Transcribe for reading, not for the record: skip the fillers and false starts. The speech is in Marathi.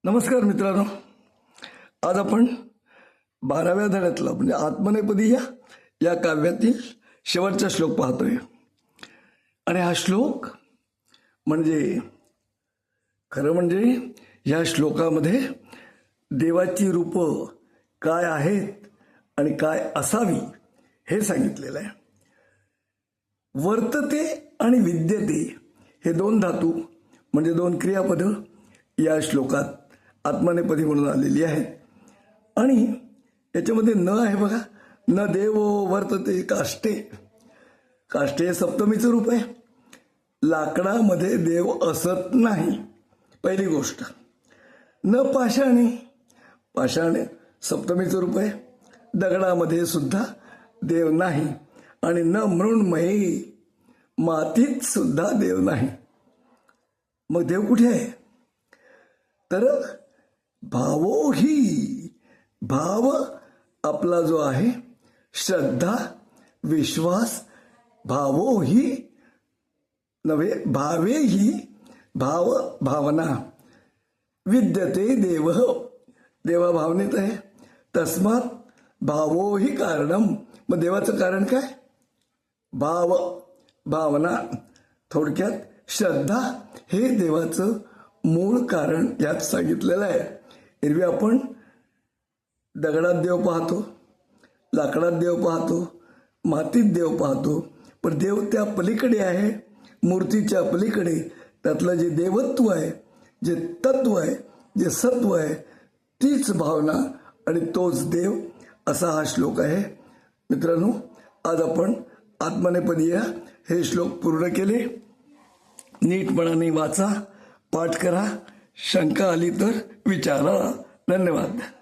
नमस्कार मित्रांनो, आज आपण 12व्या धड्यातला म्हणजे आत्मनेपदी या काव्यातील शेवटचा श्लोक पाहतोय. आणि हा श्लोक म्हणजे खरं म्हणजे या श्लोकामध्ये देवाची रूपं काय आहेत आणि काय असावी हे सांगितलेलं आहे. वर्तते आणि विद्यते हे दोन धातू म्हणजे दोन क्रियापदं या श्लोकात आत्मनेपदी म्हणून आलेली आहेत. आणि याच्यामध्ये न आहे बघा, न देवो वर्तते काष्टे. काष्टे हे सप्तमीचं रूप आहे. लाकडामध्ये देव असत नाही, पहिली गोष्ट. न पाषाणे, पाषाण सप्तमीचं रूप आहे. दगडामध्ये सुद्धा देव नाही. आणि न मृण्मयी, मातीत सुद्धा देव नाही. मग देव कुठे आहे? तर भावो ही, भाव आपला जो आहे, श्रद्धा विश्वास, भावो ही नव्हे भावे ही, भाव भावना, विद्यते देव, देवा भावनेत आहे. तस्मात भावो ही कारणम. मग देवाचं कारण काय? भाव भावना, थोडक्यात श्रद्धा हे देवाचं मूळ कारण यात सांगितलेलं आहे. एरवी आपण दगडात देव पाहतो, लाकडात देव पाहतो, मातीत देव पाहतो, पण देव त्या पलीकडे आहे, मूर्तीच्या पलीकडे. त्यातलं जे देवत्व आहे, जे तत्व आहे, जे सत्व आहे, तीच भावना आणि तोच देव, असा हा श्लोक आहे. मित्रांनो, आज आपण आत्मनेपदी हे श्लोक पूर्ण केले. नीटपणाने वाचा, पाठ करा. शंका आली तर विचारा. धन्यवाद.